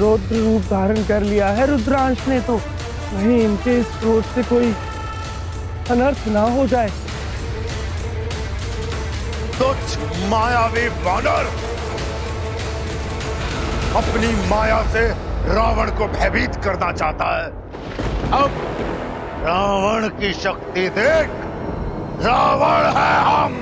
रौद्र रूप धारण कर लिया है रुद्रांश ने, तो कहीं इनके इस क्रोध से कोई अनर्थ ना हो जाए। तुच्छ मायावी वानर, अपनी माया से रावण को भयभीत करना चाहता है। अब रावण की शक्ति देख, रावण है हम।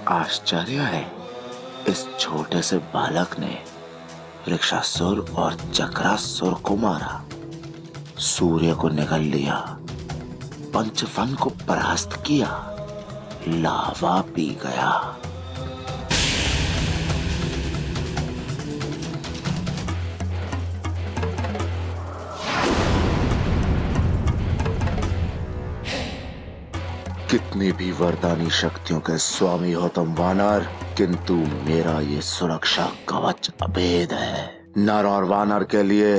आश्चर्य है, इस छोटे से बालक ने वृक्षासुर और चक्रासुर को मारा, सूर्य को निगल लिया, पंचवन को परास्त किया, लावा पी गया। कितनी भी वरदानी शक्तियों के स्वामी हो तुम वानर, किंतु मेरा ये सुरक्षा कवच अभेद है। नर और वानर के लिए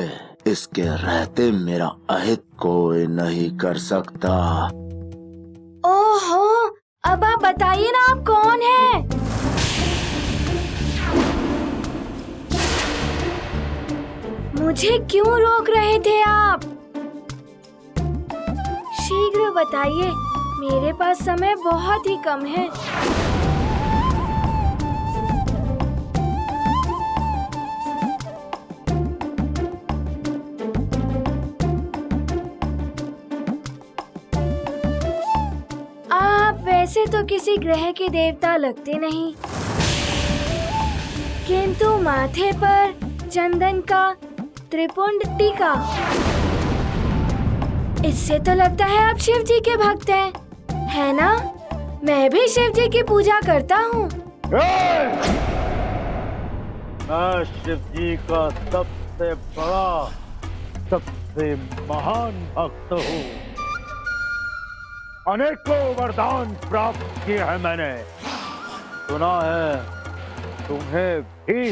इसके रहते मेरा अहित कोई नहीं कर सकता। ओहो, अब आप बताइए ना, आप कौन हैं? मुझे क्यों रोक रहे थे आप? शीघ्र बताइए, मेरे पास समय बहुत ही कम है। आप वैसे तो किसी ग्रह के देवता लगते नहीं, किंतु माथे पर चंदन का त्रिपुंड टीका, इससे तो लगता है आप शिव जी के भक्त हैं, है ना? मैं भी शिव जी की पूजा करता हूँ। मैं शिव जी का सबसे बड़ा, सबसे महान भक्त हूँ। अनेकों वरदान प्राप्त किए हैं मैंने। सुना है तुम्हें भी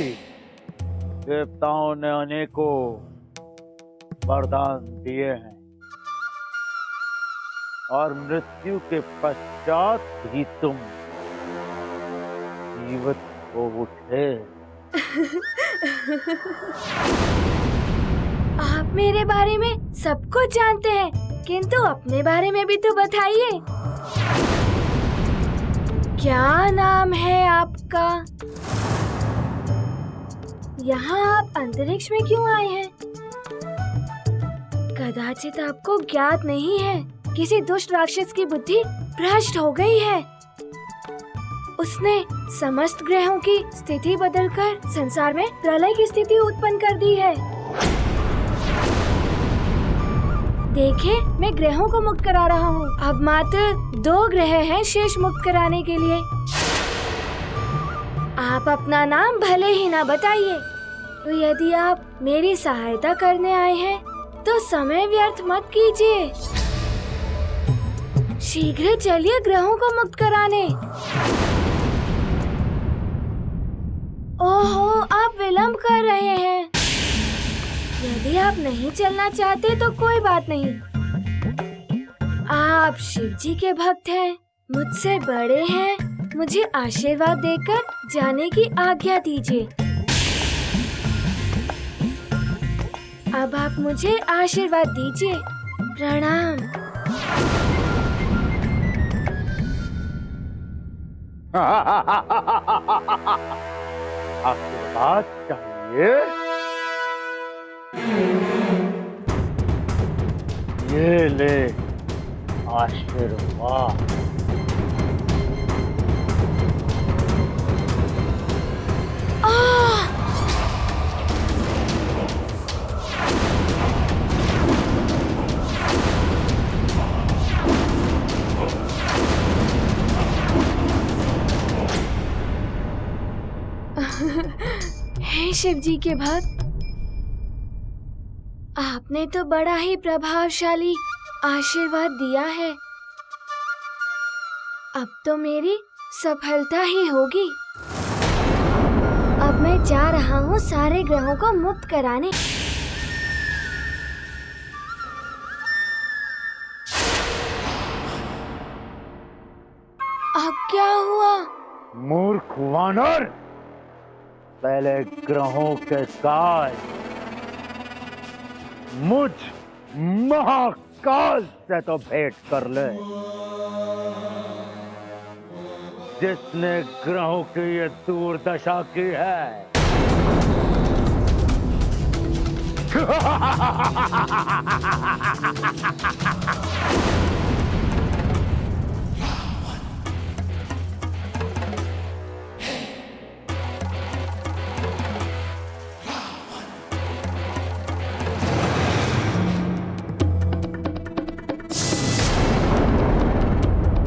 देवताओं ने अनेकों वरदान दिए हैं, और मृत्यु के पश्चात भी तुम जीवित हो उठे। आप मेरे बारे में सब कुछ जानते हैं, किंतु अपने बारे में भी तो बताइए। क्या नाम है आपका? यहाँ आप अंतरिक्ष में क्यों आए हैं? कदाचित आपको ज्ञात नहीं है, किसी दुष्ट राक्षस की बुद्धि भ्रष्ट हो गई है। उसने समस्त ग्रहों की स्थिति बदलकर संसार में प्रलय की स्थिति उत्पन्न कर दी है। देखिए, मैं ग्रहों को मुक्त करा रहा हूँ। अब मात्र 2 ग्रह हैं शेष मुक्त कराने के लिए। आप अपना नाम भले ही ना बताइए, तो यदि आप मेरी सहायता करने आए हैं तो समय व्यर्थ मत कीजिए। शीघ्र चलिए ग्रहों को मुक्त कराने। ओहो, आप विलंब कर रहे हैं। यदि आप नहीं चलना चाहते तो कोई बात नहीं। आप शिव जी के भक्त हैं, मुझसे बड़े हैं, मुझे आशीर्वाद देकर जाने की आज्ञा दीजिए। अब आप मुझे आशीर्वाद दीजिए। प्रणाम। आशीर्वाद चाहिए? ये ले आशीर्वाद। शिव जी के भक्त, आपने तो बड़ा ही प्रभावशाली आशीर्वाद दिया है। अब तो मेरी सफलता ही होगी। अब मैं जा रहा हूँ सारे ग्रहों को मुक्त कराने। अब क्या हुआ? मूर्ख वानर, पहले ग्रहों के साथ मुझ महाकाल से तो भेंट कर ले, जिसने ग्रहों की ये दुर्दशा की है।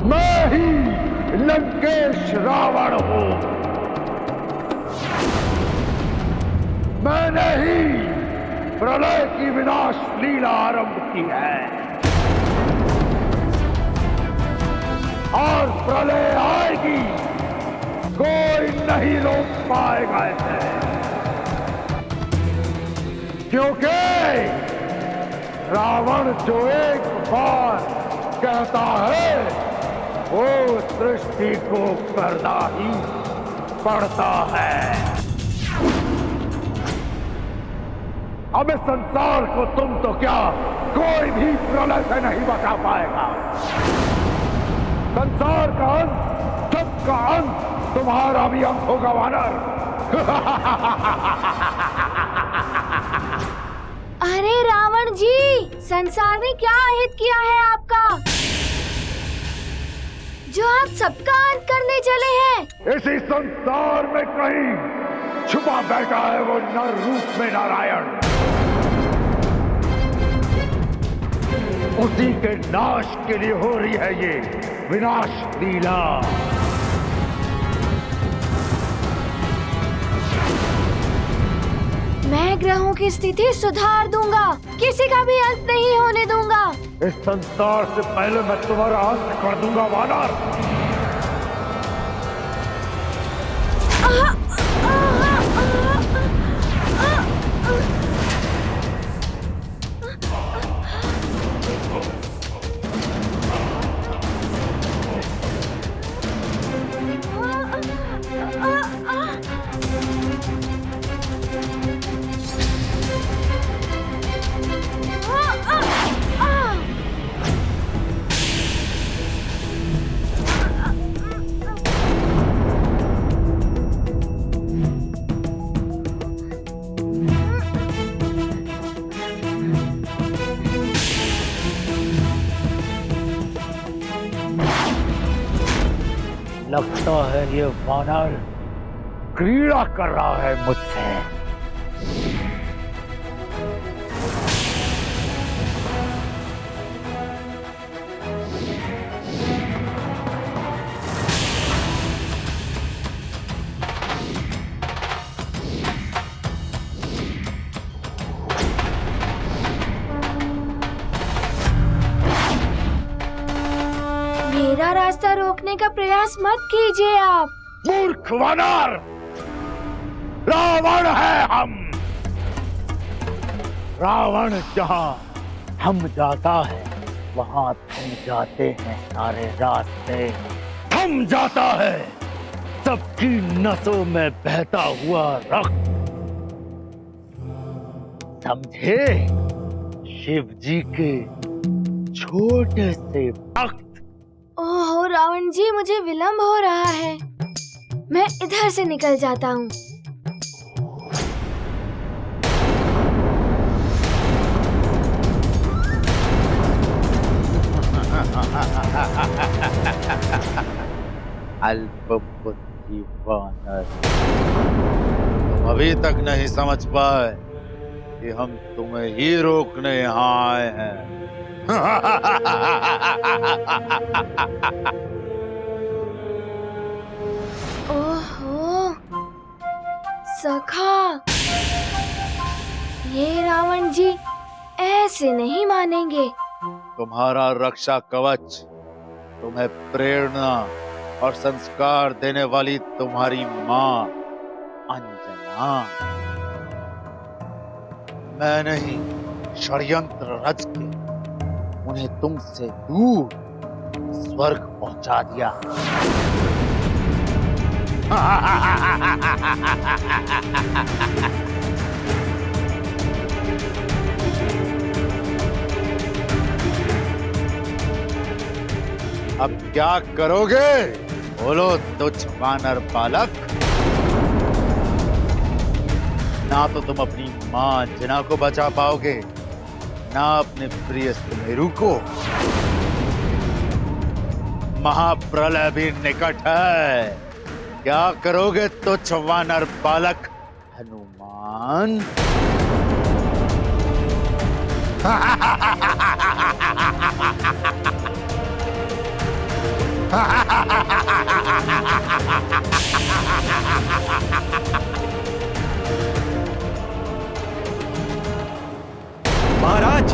मैं ही लंकेश रावण हूं। मैंने ही प्रलय की विनाश लीला आरंभ की है और प्रलय आएगी, कोई नहीं रोक पाएगा इसे, क्योंकि रावण जो एक बार कहता है वो सृष्टि को करना ही पड़ता है। अब इस संसार को तुम तो क्या, कोई भी प्रलय से नहीं बचा पाएगा। संसार का अंत, सबका अंत तुम्हारा भी अंत होगा वानर। अरे रावण जी, संसार ने क्या अहित किया है आपका, जो आप सबका अंत करने चले हैं? इसी संसार में कहीं छुपा बैठा है वो नर रूप में नारायण। उसी के नाश के लिए हो रही है ये विनाश लीला। मैं ग्रहों की स्थिति सुधार दूंगा, किसी का भी अंत नहीं होने दूंगा। इस संसार से पहले मैं तुम्हारा अंत कर दूंगा वानर। लगता है ये वानर क्रीड़ा कर रहा है मुझसे। मेरा रास्ता रोकने का प्रयास मत कीजिए आप। मूर्ख वानर, रावण है हम। रावण जहाँ हम जाता है वहाँ थम जाते हैं सारे रास्ते, थम जाता है सबकी नसों में बहता हुआ रक्त। समझे? शिव जी के छोटे से भक्त। ओहो रावण जी, मुझे विलंब हो रहा है, मैं इधर से निकल जाता हूँ। अल्प बुद्धि वानर, तुम अभी तक नहीं समझ पाए कि हम तुम्हें ही रोकने यहाँ आए हैं। ओहो, सखा, ये रावण जी ऐसे नहीं मानेंगे। तुम्हारा रक्षा कवच, तुम्हें प्रेरणा और संस्कार देने वाली तुम्हारी माँ अंजना, मैंने ही षड्यंत्र रच के उन्हें तुमसे दूर स्वर्ग पहुंचा दिया। अब क्या करोगे? बोलो तुच्छ वानर बालक। ना तो तुम अपनी मां अंजना को बचा पाओगे, ना अपने प्रिय सुमेरु को। महाप्रलय भी निकट है। क्या करोगे तुच्छ वानर बालक हनुमान? महाराज,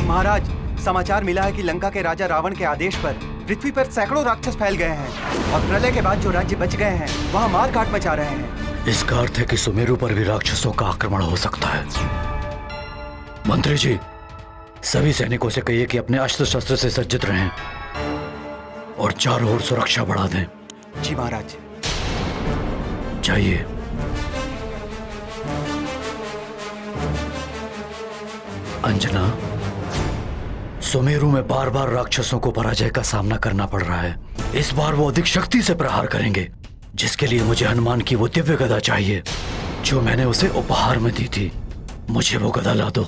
महाराज, समाचार मिला है कि लंका के राजा रावण के आदेश पर पृथ्वी पर सैकड़ों राक्षस फैल गए हैं और प्रलय के बाद जो राज्य बच गए हैं वहां मार काट मचा रहे हैं। इसका अर्थ है कि सुमेरु पर भी राक्षसों का आक्रमण हो सकता है। मंत्री जी, सभी सैनिकों से कहिए कि अपने अस्त्र शस्त्र से सज्जित रहें और चारों ओर सुरक्षा बढ़ा दें। जी महाराज। जाइए। अंजना, सुमेरु में बार बार राक्षसों को पराजय का सामना करना पड़ रहा है। इस बार वो अधिक शक्ति से प्रहार करेंगे, जिसके लिए मुझे हनुमान की वो दिव्य गदा चाहिए जो मैंने उसे उपहार में दी थी। मुझे वो गदा ला दो।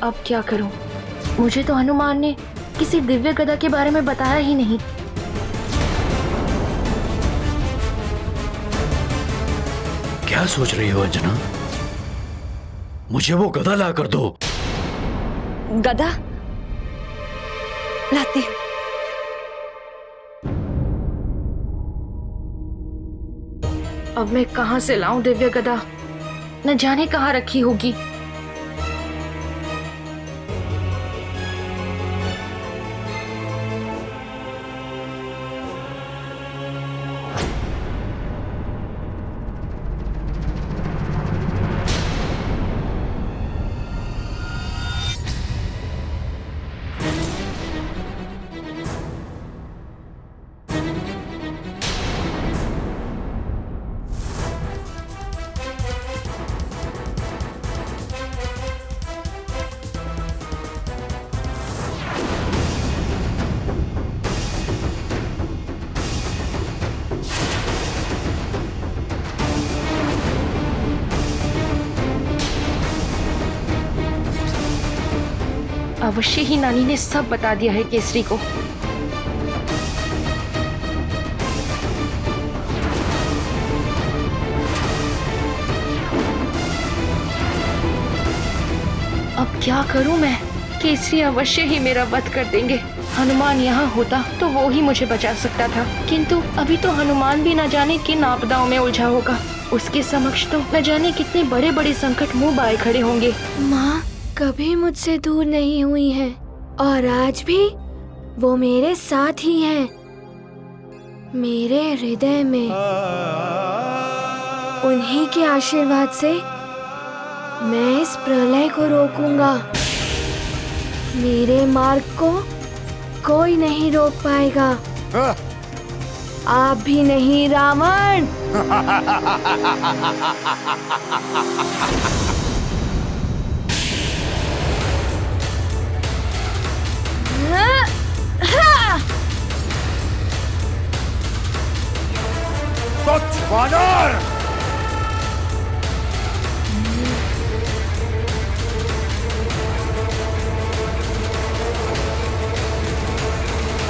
अब क्या करूं? मुझे तो हनुमान ने किसी दिव्य गदा के बारे में बताया ही नहीं। क्या सोच रही हो अंजना? मुझे वो गदा ला कर दो। गदा लाती हूं। अब मैं कहां से लाऊं दिव्य गदा? न जाने कहां रखी होगी। अवश्य ही नानी ने सब बता दिया है केसरी को। अब क्या करूं मैं? केसरी अवश्य ही मेरा वध कर देंगे। हनुमान यहाँ होता तो वो ही मुझे बचा सकता था, किंतु अभी तो हनुमान भी न जाने किन आपदाओं में उलझा होगा। उसके समक्ष तो न जाने कितने बड़े बड़े संकट मुंह बाए खड़े होंगे। माँ कभी मुझसे दूर नहीं हुई हैं और आज भी वो मेरे साथ ही हैं, मेरे हृदय में। उन्हीं के आशीर्वाद से मैं इस प्रलय को रोकूंगा। मेरे मार्ग को कोई नहीं रोक पाएगा, आप भी नहीं रावण। तुच्छ वानर!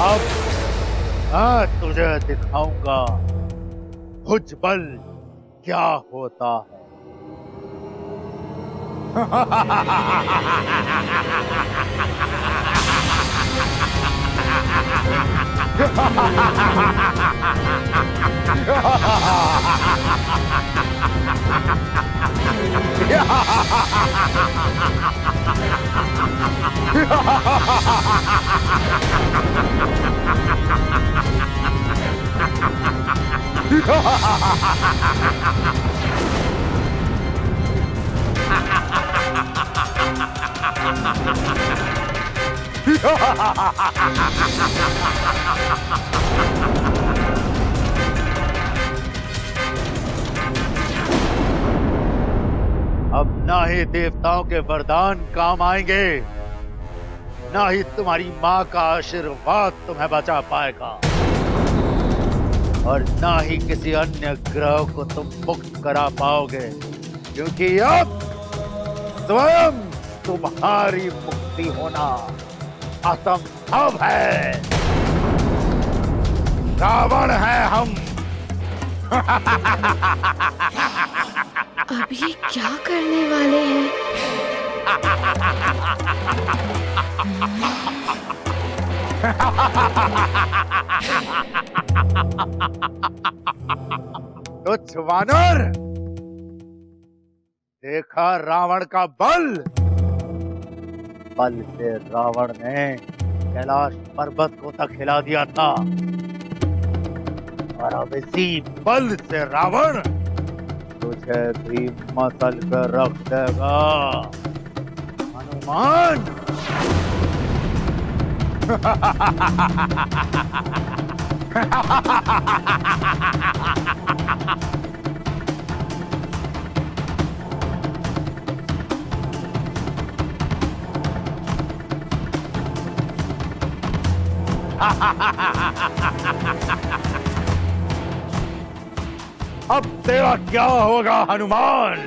अब मैं तुझे दिखाऊंगा भुजबल क्या होता है। अब ना ही देवताओं के वरदान काम आएंगे, ना ही तुम्हारी माँ का आशीर्वाद तुम्हें बचा पाएगा, और ना ही किसी अन्य ग्रह को तुम मुक्त करा पाओगे, क्योंकि अब स्वयं तुम्हारी मुक्ति होना असंभव है। रावण है हम। अब ये क्या करने वाले हैं? तुच्छ वानर, देखा रावण का बल। बल से रावण ने कैलाश पर्वत को तक हिला दिया था, और अब इसी बल से रावण तुझे भी मसल कर रख देगा हनुमान। अब तेरा क्या होगा हनुमान?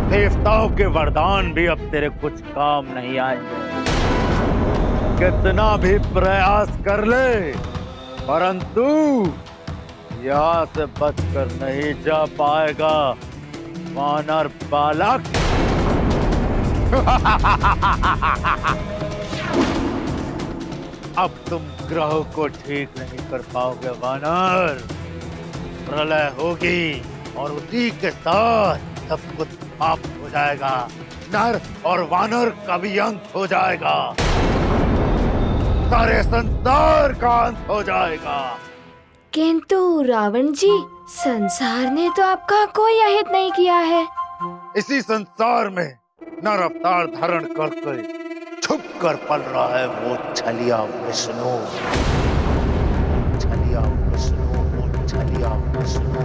देवताओं के वरदान भी अब तेरे कुछ काम नहीं आएंगे। कितना भी प्रयास कर ले, परंतु यहाँ से बचकर नहीं जा पाएगा वानर बालक। अब तुम ग्रहों को ठीक नहीं कर पाओगे वानर। प्रलय होगी और उसी के साथ सब कुछ समाप्त हो जाएगा। नर और वानर का भी अंत हो जाएगा, सारे संसार का अंत हो जाएगा। किंतु रावण जी, संसार ने तो आपका कोई अहित नहीं किया है। इसी संसार में नर अवतार धारण करके छुप कर पल रहा है वो छलिया विष्णु। छलिया विष्णु, वो छलिया विष्णु,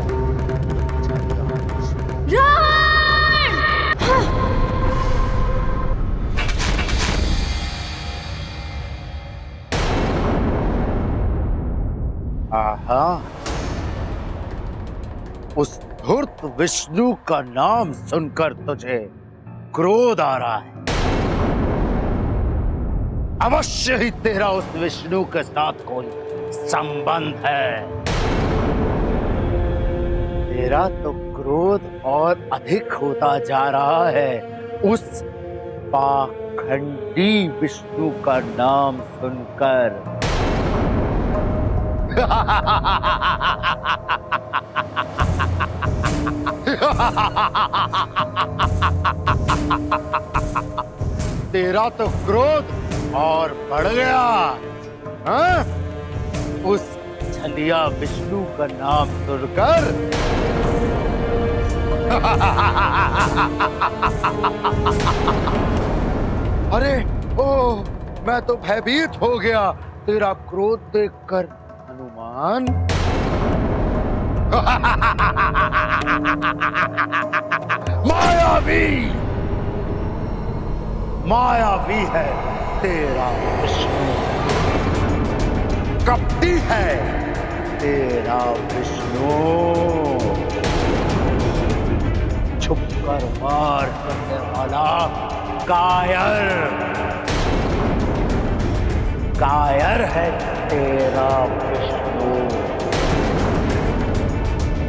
छलिया विष्णु। रावण! आहा, उस धूर्त विष्णु का नाम सुनकर तुझे क्रोध आ रहा है। अवश्य ही तेरा उस विष्णु के साथ कोई संबंध है। तेरा तो क्रोध और अधिक होता जा रहा है उस पाखंडी विष्णु का नाम सुनकर। तेरा तो क्रोध और बढ़ गया, हाँ? उस छलिया विष्णु का नाम सुनकर। अरे ओ, मैं तो भयभीत हो गया तेरा क्रोध देखकर हनुमान। मायावी, मायावी है तेरा विष्णु, कपटी है तेरा विष्णु, छुपकर वार करने वाला कायर, कायर है तेरा विष्णु।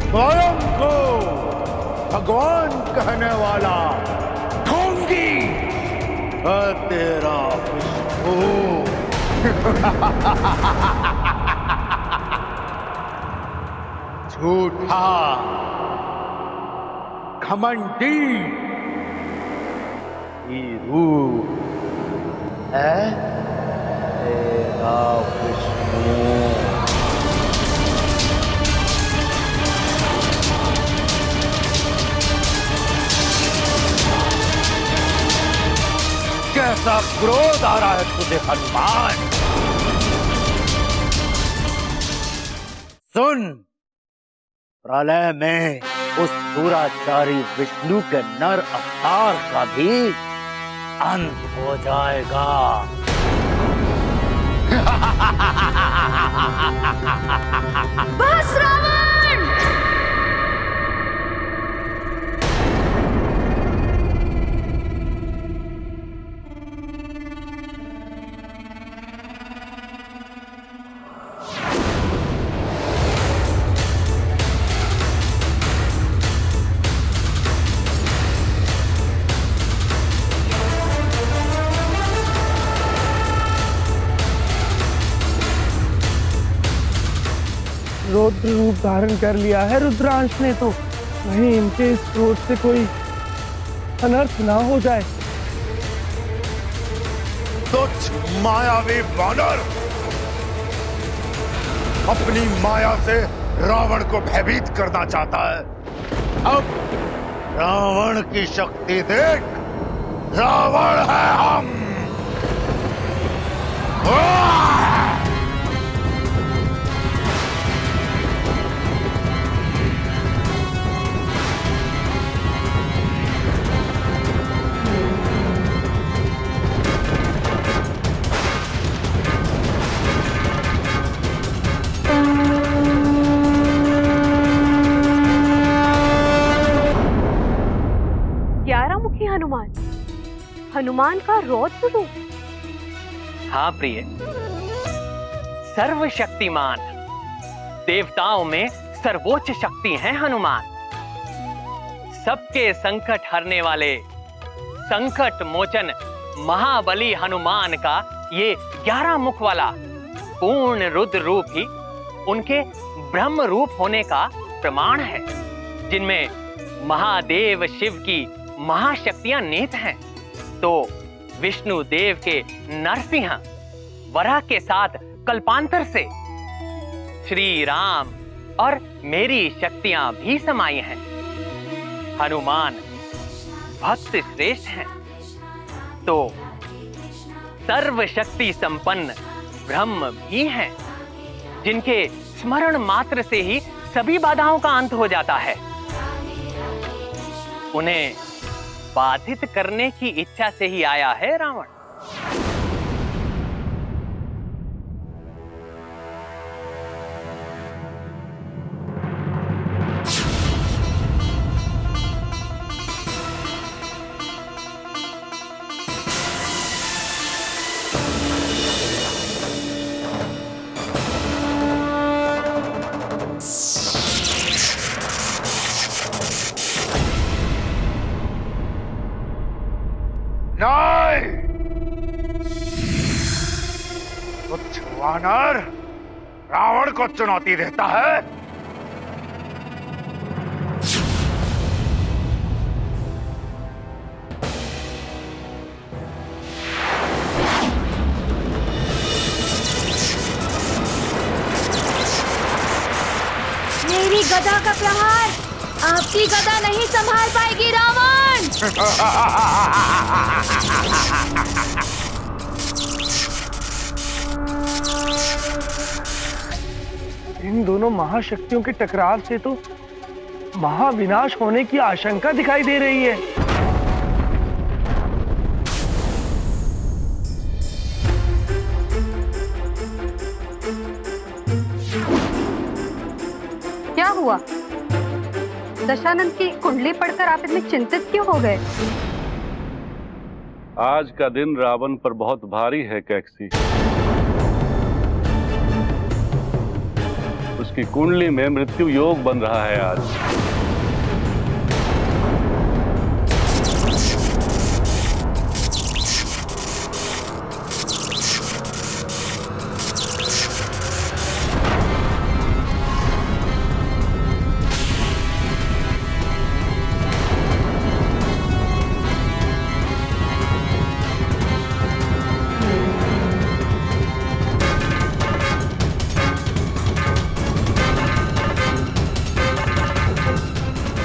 स्वयं को भगवान कहने वाला ढोंगी है तेरा विष्णु। झूठा, घमंडी ये रूप है तेरा विष्णु। कैसा क्रोध आ रहा है तुझे हनुमान? सुन, प्रलय में उस दुराचारी विष्णु के नर अवतार का भी अंत हो जाएगा। बस रावण! रौद्र रूप धारण कर लिया है रुद्रांश ने तो कहीं इनके इस क्रोध से कोई अनर्थ ना हो जाए। तुच्छ मायावी वानर, अपनी माया से रावण को भयभीत करना चाहता है। अब रावण की शक्ति देख, रावण है हम। हनुमान, हनुमान का रौद्र रूप। हाँ प्रिय, सर्वशक्तिमान, देवताओं में सर्वोच्च शक्ति है हनुमान। सबके संकट हरने वाले संकट मोचन महाबली हनुमान का ये 11 मुख वाला पूर्ण रुद्र रूप ही उनके ब्रह्म रूप होने का प्रमाण है, जिनमें महादेव शिव की महाशक्तियां निहित हैं। तो विष्णु देव के नरसिंह वराह के साथ कल्पांतर से श्री राम और मेरी शक्तियां भी समाई हैं। हनुमान भक्त श्रेष्ठ हैं, तो सर्वशक्ति संपन्न ब्रह्म भी हैं, जिनके स्मरण मात्र से ही सभी बाधाओं का अंत हो जाता है। उन्हें बाधित करने की इच्छा से ही आया है रावण। तुच्छ वानर रावण को चुनौती देता है। मेरी गदा का प्रहार आपकी गदा नहीं संभाल पाएगी रावण। इन दोनों महाशक्तियों के टकराव से तो महाविनाश होने की आशंका दिखाई दे रही है। क्या हुआ? दशानंद की कुंडली पढ़कर आप इतने चिंतित क्यों हो गए? आज का दिन रावण पर बहुत भारी है कैक्सी। उसकी कुंडली में मृत्यु योग बन रहा है आज।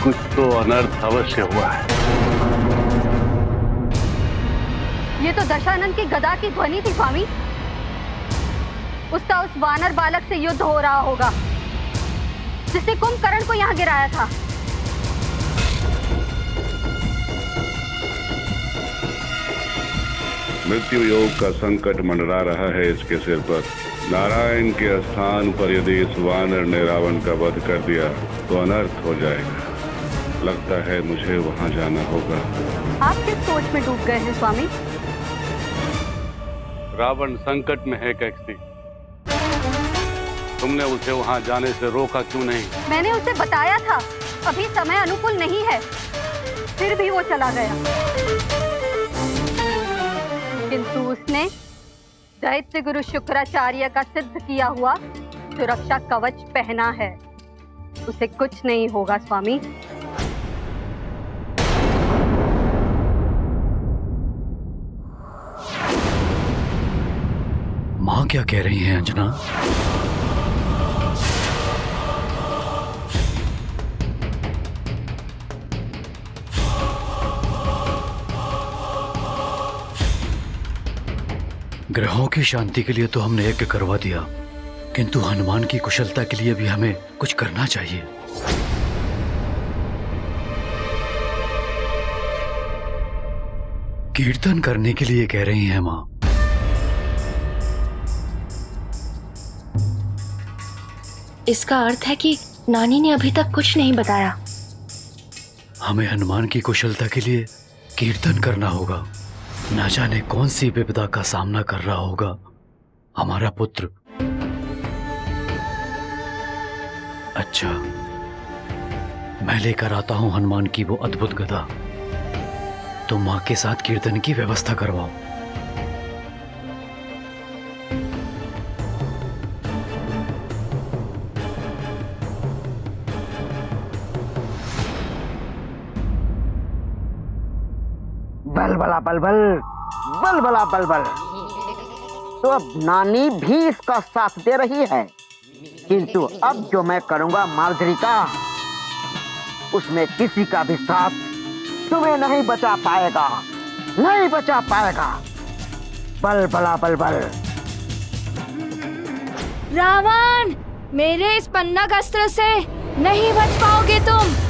कुछ तो अनर्थ अवश्य हुआ है। ये तो दशानन की गदा की ध्वनि थी स्वामी। उसका उस वानर बालक से युद्ध हो रहा होगा जिसने कुंभकर्ण को यहाँ गिराया था। मृत्यु योग का संकट मंडरा रहा है इसके सिर पर। नारायण के स्थान पर यदि इस वानर ने रावण का वध कर दिया तो अनर्थ हो जाएगा। लगता है मुझे वहां जाना होगा। आप किस सोच में डूब गए हैं स्वामी? रावण संकट में है कैकसी। तुमने उसे वहां जाने से रोका क्यों नहीं? मैंने उसे बताया था अभी समय अनुकूल नहीं है, फिर भी वो चला गया। किंतु उसने दैत्य गुरु शुक्राचार्य का सिद्ध किया हुआ सुरक्षा कवच पहना है। उसे कुछ नहीं होगा स्वामी। माँ क्या कह रही हैं अंजना? ग्रहों की शांति के लिए तो हमने यज्ञ करवा दिया, किंतु हनुमान की कुशलता के लिए भी हमें कुछ करना चाहिए। कीर्तन करने के लिए कह रही हैं माँ। इसका अर्थ है कि नानी ने अभी तक कुछ नहीं बताया। हमें हनुमान की कुशलता के लिए कीर्तन करना होगा। न जाने कौन सी विपदा का सामना कर रहा होगा हमारा पुत्र। अच्छा, मैं लेकर आता हूं हनुमान की वो अद्भुत गदा। तुम मां के साथ कीर्तन की व्यवस्था करवाओ। बलबला बलबल, बलबला बलबल। तो अब नानी भी इसका साथ दे रही है, किंतु अब जो मैं करूंगा मार्जरी का, उसमें किसी का भी साथ तुम्हें नहीं बचा पाएगा, नहीं बचा पाएगा। बलबला बलबल। रावण, मेरे इस पन्नग अस्त्र से नहीं बच पाओगे तुम।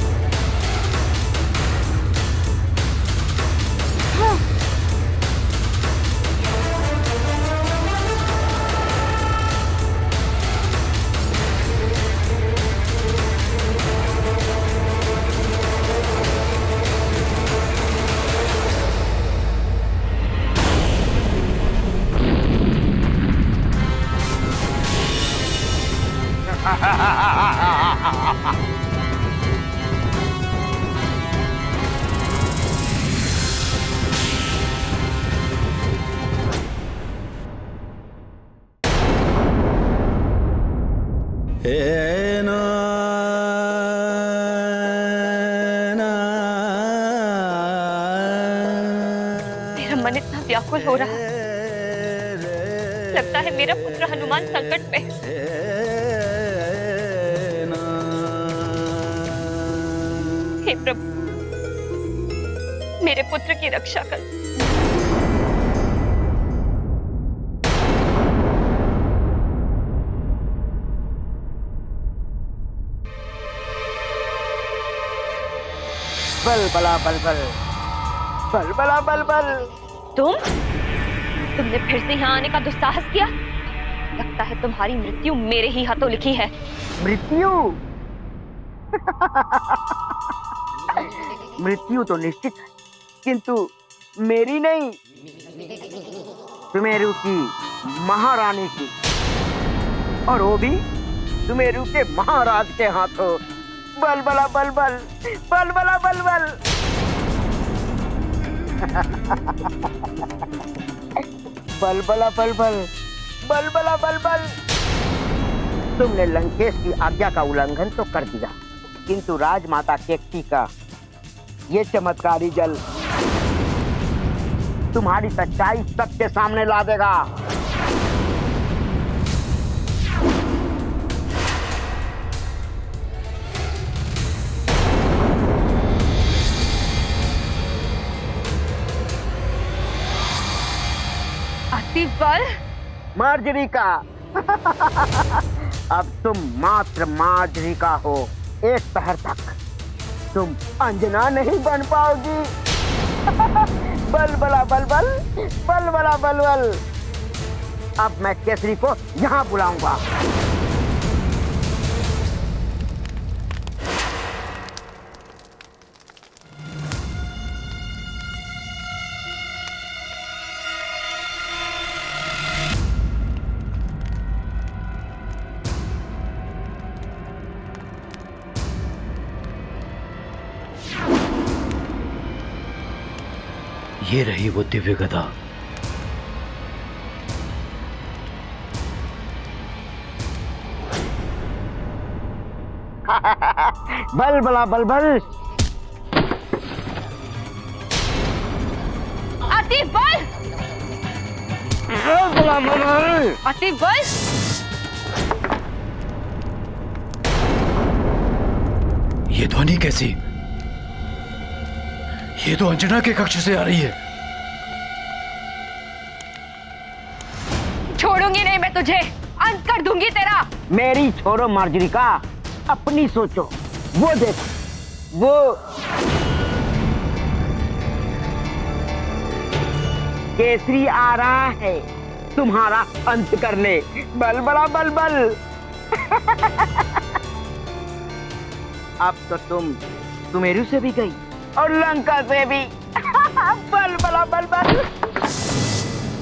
मेरा मन इतना व्याकुल हो रहा है, लगता है मेरा पुत्र हनुमान संकट में है। हे प्रभु, मेरे पुत्र की रक्षा कर। बलबला बलबल, बलबला बलबल। तुमने फिर से यहाँ आने का दुस्साहस किया। लगता है तुम्हारी मृत्यु मेरे ही हाथों लिखी है। मृत्यु? मृत्यु तो निश्चित है, किंतु मेरी नहीं, सुमेरु की महारानी की, और वो भी सुमेरु के महाराज के हाथों। बलबला बलबल, बलबला बलबल। बलबला बलबल, बलबला बलबल। तुमने लंकेश की आज्ञा का उल्लंघन तो कर दिया, किंतु राजमाता केकसी का ये चमत्कारी जल तुम्हारी सच्चाई सबके सामने ला देगा। अति बल मार्जरी का। अब तुम मात्र मार्जरी का हो। एक पहर तक तुम अंजना नहीं बन पाओगी। बल बला बल बल, बल बला बल बल। अब मैं केसरी को यहाँ बुलाऊंगा। ये रही वो दिव्य गदा। बल बला बल बल। अति बल, बल बला बल बल। अति बल। ये ध्वनि कैसी? ये तो अंजना के कक्ष से आ रही है। छोड़ूंगी नहीं मैं तुझे, अंत कर दूंगी तेरा। मेरी छोड़ो मार्जरी का, अपनी सोचो। वो देखो, वो केसरी आ रहा है तुम्हारा अंत करने। बल बला बल बल। अब तो तुम सुमेरु से भी गई और लंका से भी। बल बला बल बल।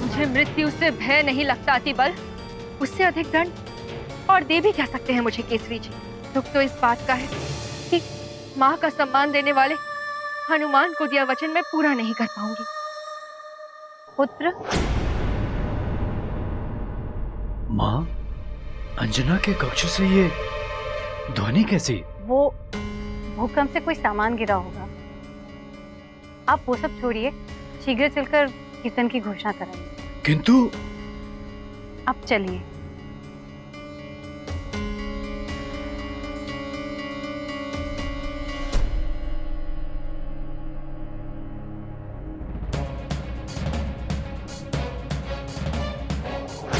मुझे मृत्यु से भय नहीं लगता अति बल। उससे अधिक दंड और दे भी क्या सकते हैं मुझे केसरी जी। दुख तो इस बात का है कि माँ का सम्मान देने वाले हनुमान को दिया वचन मैं पूरा नहीं कर पाऊंगी। पुत्र, माँ, अंजना के कक्ष से ये ध्वनि कैसी? वो भूकंप से कोई सामान गिरा होगा। आप वो सब छोड़िए, शीघ्र चलकर कीर्तन की घोषणा कराइए। किंतु अब चलिए।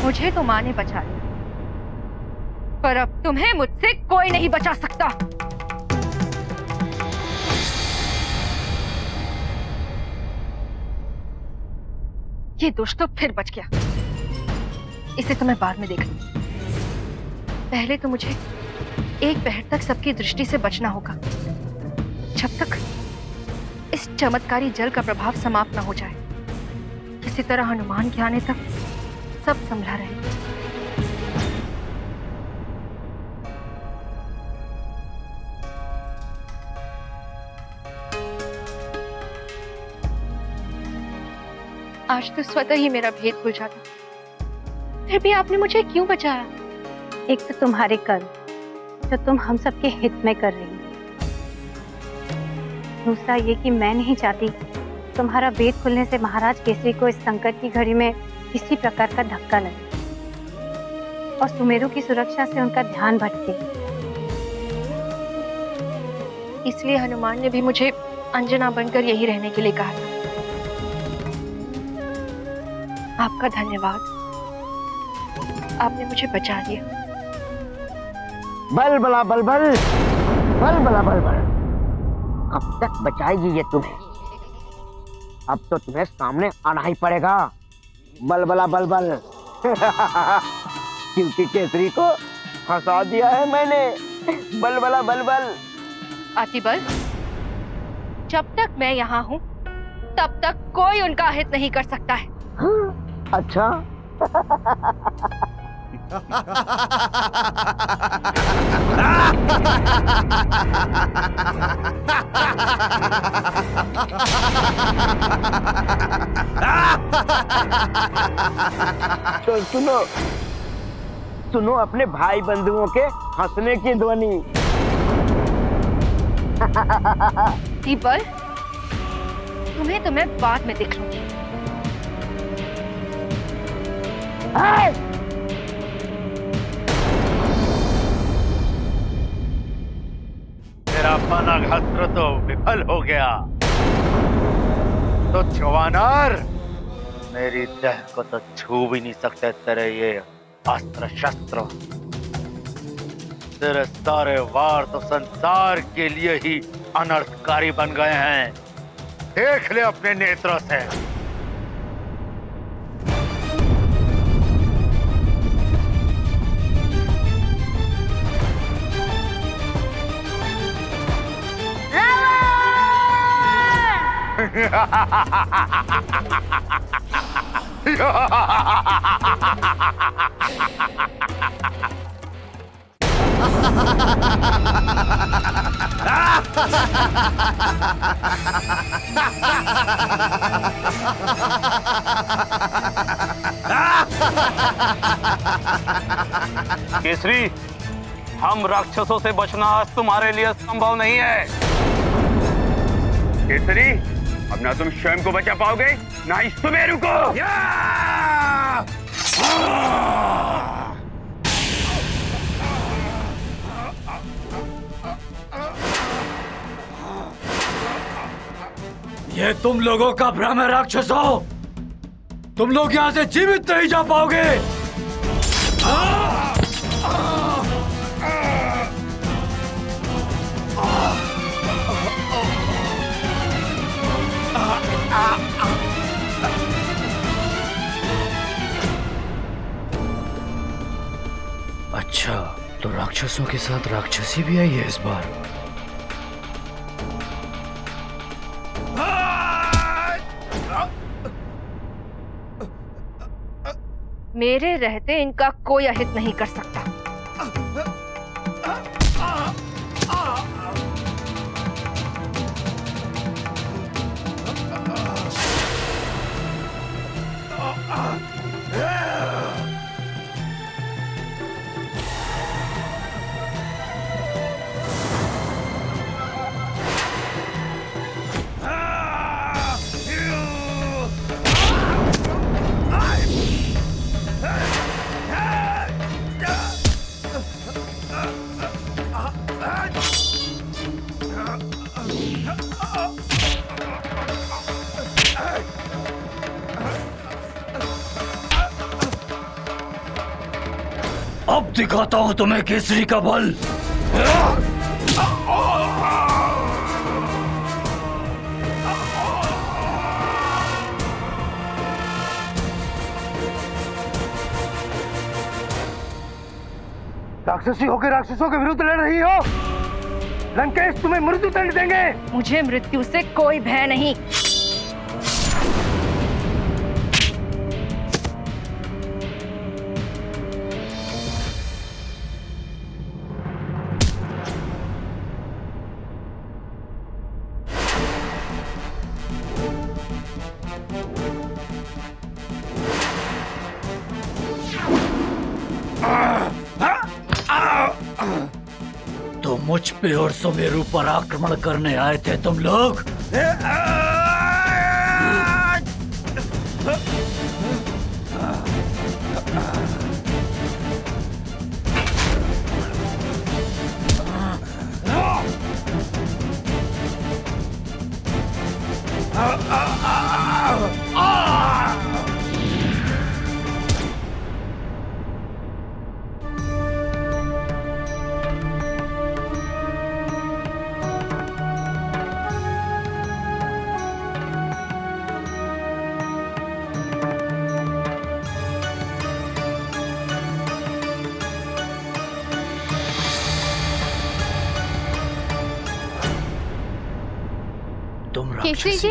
मुझे तो माँ ने बचा लिया, पर अब तुम्हें मुझसे कोई नहीं बचा सकता। ये दुष्ट तो फिर बच गया। इसे तो मैं बाद में देख लूंगी। पहले तो मुझे एक पहर तक सबकी दृष्टि से बचना होगा, जब तक इस चमत्कारी जल का प्रभाव समाप्त न हो जाए। किसी तरह हनुमान के आने तक सब संभला रहे। आज तो स्वतः ही मेरा भेद खुल जाता, फिर भी आपने मुझे क्यों बचाया? एक तो तुम्हारे कर्म जो तुम हम सबके हित में कर रही हो, दूसरा ये कि मैं नहीं चाहती तुम्हारा भेद खुलने से महाराज केसरी को इस संकट की घड़ी में किसी प्रकार का धक्का लगे और सुमेरु की सुरक्षा से उनका ध्यान भटके। इसलिए हनुमान ने भी मुझे अंजना बनकर यही रहने के लिए कहा था। आपका धन्यवाद, आपने मुझे बचा दिया। बल बला बल बल, बल बला बल बल। कब तक बचाएगी ये तुम्हें? अब तो तुम्हें सामने आना ही पड़ेगा। बल बला बल बल। क्योंकि केसरी को फंसा दिया है मैंने। बल बला बल बल। अति बल, जब तक मैं यहाँ हूँ तब तक कोई उनका हित नहीं कर सकता है। अच्छा। तो सुनो सुनो अपने भाई बंधुओं के हंसने की ध्वनि। बल, तुम्हें तो मैं बाद में देख लूंगी। तेरा पनाघास्त्र तो विफल हो गया। तो चौवानर, मेरी देह को तो छू भी नहीं सकते तेरे ये अस्त्र शस्त्र। तेरे सारे वार तो संसार के लिए ही अनर्थकारी बन गए हैं। देख ले अपने नेत्रों से। केसरी, हम राक्षसों से बचना आज तुम्हारे लिए संभव नहीं है। केसरी, अब ना तुम स्वयं को बचा पाओगे ना ही सुमेरु को। ये तुम लोगों का भ्रम है राक्षसों। तुम लोग यहाँ से जीवित नहीं जा पाओगे। अच्छा, तो राक्षसों के साथ राक्षसी भी आई है इस बार। मेरे रहते इनका कोई अहित नहीं कर सकता। अब दिखाता हूं तुम्हें केसरी का बल। राक्षसी होकर राक्षसों के विरुद्ध लड़ रही हो। लंकेश तुम्हें मृत्यु दंड देंगे। मुझे मृत्यु से कोई भय नहीं। तो मुझ पे और सुमेरु पर आक्रमण करने आए थे तुम लोग। केसरी जी,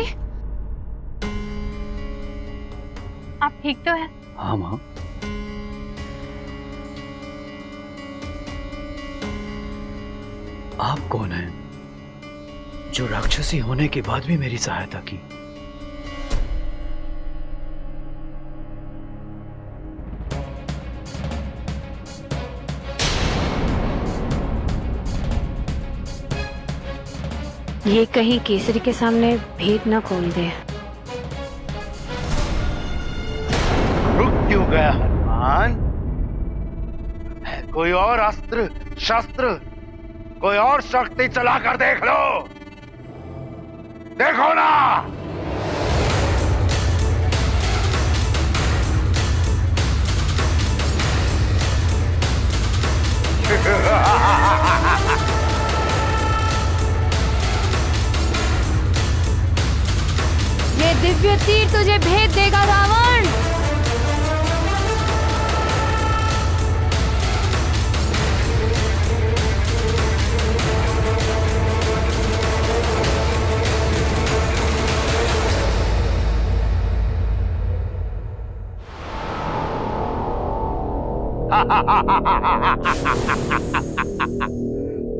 आप ठीक तो हैं? हाँ माँ। आप कौन हैं जो राक्षसी होने के बाद भी मेरी सहायता की? ये कहीं केसरी के सामने भेद न खोल दे। रुक क्यों गया हनुमान? कोई और अस्त्र शस्त्र, कोई और शक्ति चलाकर देख लो। देखो ना। ये दिव्य तीर तुझे भेद देगा रावण।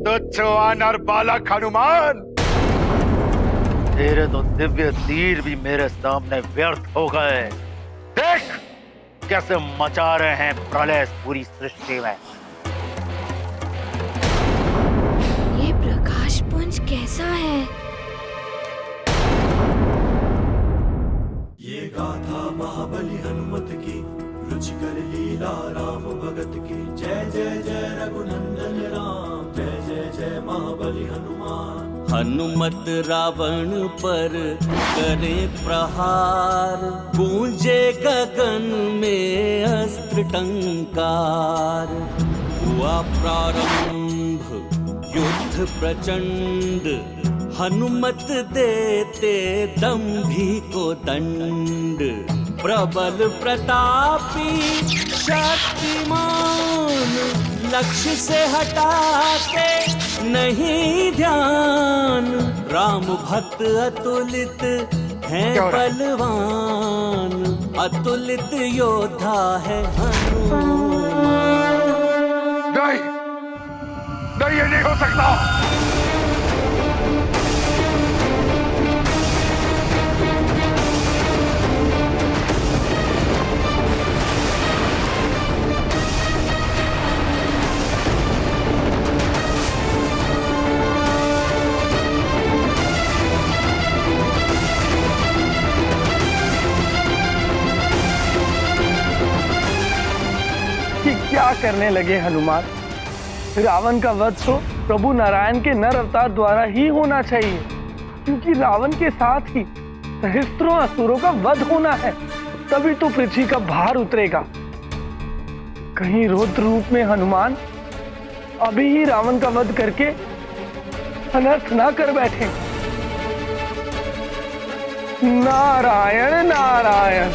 तुच्छ वानर बालक हनुमान, तेरे तो दिव्य तीर भी मेरे सामने व्यर्थ हो गए। देख कैसे मचा रहे हैं प्रलय पूरी सृष्टि में। ये प्रकाश पुंज कैसा है? ये गाथा महाबली हनुमत की, रुचिकर लीला राम भगत की। जय जय जय रघुनंदन राम, जय जय जय महाबली हनुमान। हनुमत रावण पर करे प्रहार, गूंजे गगन में अस्त्र टंकार। हुआ प्रारंभ युद्ध प्रचंड, हनुमत देते दंभी को दंड। प्रबल प्रतापी शक्तिमान, लक्ष्य से हटाते नहीं ध्यान। राम भक्त अतुलित हैं बलवान, अतुलित योद्धा है हनुमान। नहीं, नहीं ये नहीं हो सकता। क्या करने लगे हनुमान? रावण का वध तो प्रभु नारायण के नर अवतार द्वारा ही होना चाहिए, क्योंकि रावण के साथ ही सहस्त्रों असुरों का वध होना है, तभी तो पृथ्वी का भार उतरेगा। कहीं रुद्र रूप में हनुमान अभी ही रावण का वध करके अनर्थ ना कर बैठे। नारायण नारायण।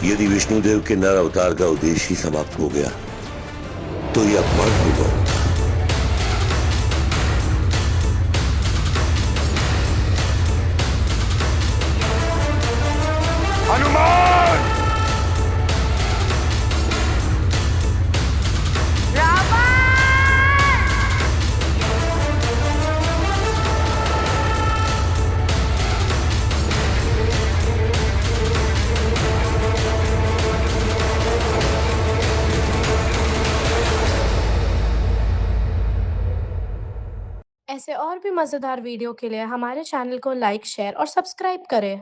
यदि विष्णुदेव के नर अवतार का उद्देश्य ही समाप्त हो गया तो यह अपमान होगा। हनुमान! ऐसे और भी मज़ेदार वीडियो के लिए हमारे चैनल को लाइक, शेयर और सब्सक्राइब करें।